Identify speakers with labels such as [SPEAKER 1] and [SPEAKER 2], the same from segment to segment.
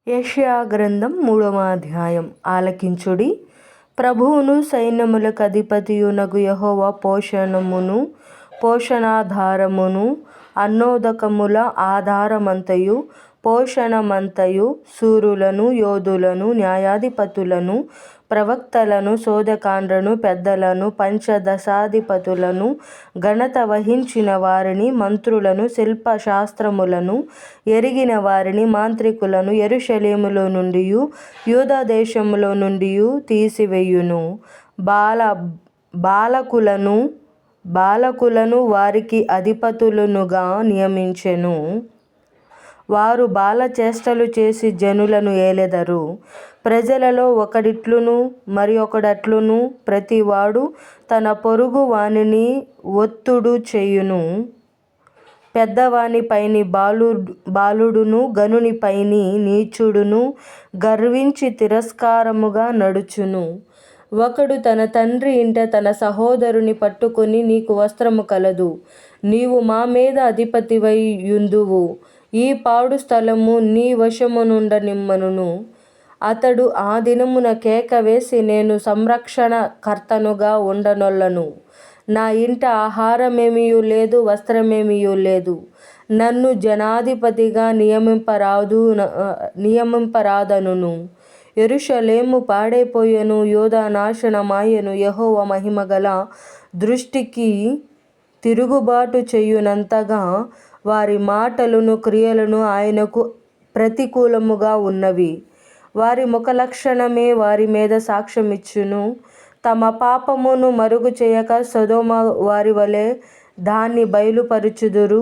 [SPEAKER 1] యెషయా గ్రంథం 3వ అధ్యాయం. ఆలకించుడి. ప్రభువును సైన్యములకు అధిపతియునగు యెహోవా పోషణాధారమును అన్నోదకముల ఆధారమంతయు పోషణమంతయు శూరులను యోధులను న్యాయాధిపతులను ప్రవక్తలను శోధకాండ్రను పెద్దలను పంచదశాధిపతులను ఘనత వహించిన వారిని మంత్రులను శిల్పశాస్త్రములను ఎరిగిన వారిని మాంత్రికులను యెరూషలేములో నుండియు యూదా దేశములో నుండియు తీసివేయును. బాలకులను వారికి అధిపతులుగా నియమించెను. వారు బాలచేష్టలు చేసి జనులను ఏలెదరు. ప్రజలలో ఒకడిట్లును మరి ఒకడట్లును ప్రతివాడు తన పొరుగు వానిని ఒత్తుడు చేయును. పెద్దవాని పైని బాలుడును ఘనుని పైని నీచుడును గర్వించి తిరస్కారముగా నడుచును. ఒకడు తన తండ్రి ఇంట తన సహోదరుని పట్టుకొని, నీకు వస్త్రము కలదు, నీవు మా మీద అధిపతివై యుందువు, ఈ పాడు స్థలము నీ వశమునుండనిమ్మను. అతడు ఆ దినమున కేక వేసి, నేను సంరక్షణ కర్తనుగా ఉండనొల్లను, నా ఇంట ఆహారమేమియూ లేదు, వస్త్రమేమియూ లేదు, నన్ను జనాధిపతిగా నియమింపరాదనును. యెరూషలేము పాడైపోయెను, యూదా నాశనమాయెను. యెహోవా మహిమగల దృష్టికి తిరుగుబాటు చేయునంతగా వారి మాటలును క్రియలును ఆయనకు ప్రతికూలముగా ఉన్నవి. వారి ముఖలక్షణమే వారి మీద సాక్ష్యమిచ్చును. తమ పాపమును మరుగు చేయక సొదొమ వారి వలె దాన్ని బయలుపరచుదురు.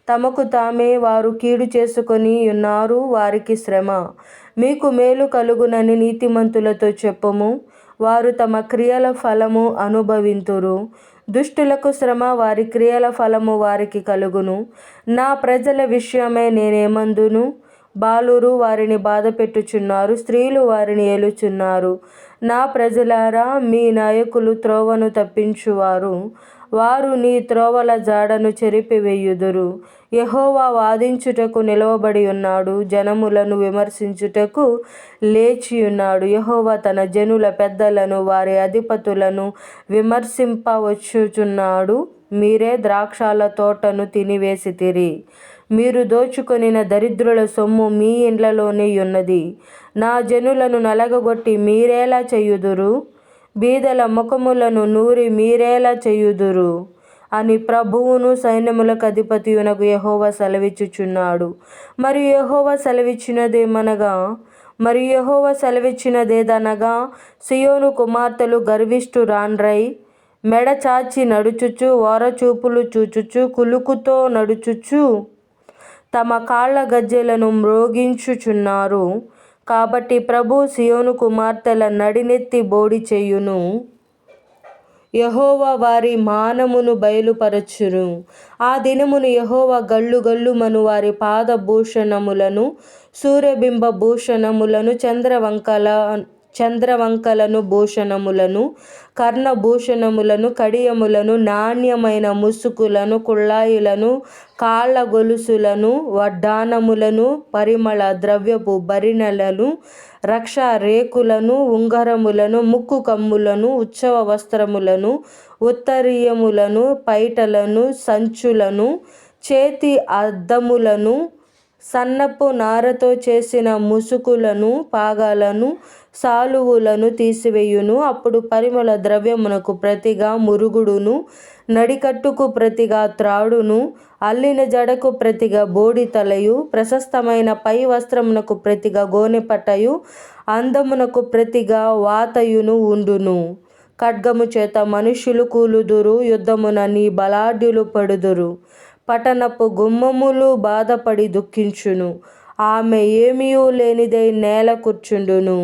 [SPEAKER 1] తమకు తామే వారు కీడు చేసుకొని ఉన్నారు, వారికి శ్రమ. మీకు మేలు కలుగునని నీతిమంతులతో చెప్పుము, వారు తమ క్రియల ఫలము అనుభవింతురు. దుష్టులకు శ్రమ, వారి క్రియల ఫలము వారికి కలుగును. నా ప్రజల విషయమై నేనేమందును? బాలురు వారిని బాధపెట్టుచున్నారు, స్త్రీలు వారిని ఏలుచున్నారు. నా ప్రజలారా, మీ నాయకులు త్రోవను తప్పించువారు, వారు నీ త్రోవల జాడను చెరిపివేయుదురు. యెహోవా వాదించుటకు నిలవబడి ఉన్నాడు, జనములను విమర్శించుటకు లేచియున్నాడు. యెహోవా తన జనుల పెద్దలను వారి అధిపతులను విమర్శింపవచ్చుచున్నాడు. మీరే ద్రాక్షల తోటను తినివేసితిరి, మీరు దోచుకొనిన దరిద్రుల సొమ్ము మీ ఇండ్లలోనే యున్నది. నా జనులను నలగగొట్టి మీరేలా చేయుదురు? బీదల ముఖములను నూరి మీరేలా చేయుదురు అని ప్రభువును సైన్యములకు అధిపతియునగు యెహోవా సెలవిచ్చుచున్నాడు. మరియు యెహోవా సెలవిచ్చినదేదనగా, సియోను కుమార్తెలు గర్విష్ఠురాండ్రై మెడ చాచి నడుచుచు, ఓరచూపులు చూచుచు, కులుకుతో నడుచుచు, తమ కాళ్ళ గజ్జెలను మ్రోగించుచున్నారు. కాబట్టి ప్రభువు సియోను కుమార్తెల నడినెత్తి బోడి చేయును. యెహోవా వారి మానమును బయలుపరచును. ఆ దినమున యెహోవా గల్లు గల్లుమను వారి పాదభూషణములను, సూర్యబింబ భూషణములను, చంద్రవంకలను భూషణములను, కర్ణభూషణములను, కడియములను, నాణ్యమైన ముసుకులను, కుళ్ళాయిలను, కాళ్ళ గొలుసులను, వడ్డాణములను, పరిమళ ద్రవ్యపు భరిణెలను, రక్ష రేకులను, ఉంగరములను, ముక్కు కమ్ములను, ఉత్సవ వస్త్రములను, ఉత్తరీయములను, పైటలను, సంచులను, చేతి అద్దములను, సన్నపు నారతో చేసిన ముసుకులను, పాగాలను, సాలువులను తీసివేయును. అప్పుడు పరిమళ ద్రవ్యమునకు ప్రతిగా మురుగుడును, నడికట్టుకు ప్రతిగా త్రాడును, అల్లిన జడకు ప్రతిగా బోడి తలయు, ప్రశస్తమైన పై వస్త్రమునకు ప్రతిగా గోనెపట్టయు, అందమునకు ప్రతిగా వాతయును ఉండును. ఖడ్గము చేత మనుష్యులు కూలుదురు, యుద్ధమున నీ బలాఢ్యులు పడుదురు. పట్టణపు గుమ్మములు బాధపడి దుఃఖించును, ఆమె ఏమీయూ లేనిదై నేల కూర్చుండును.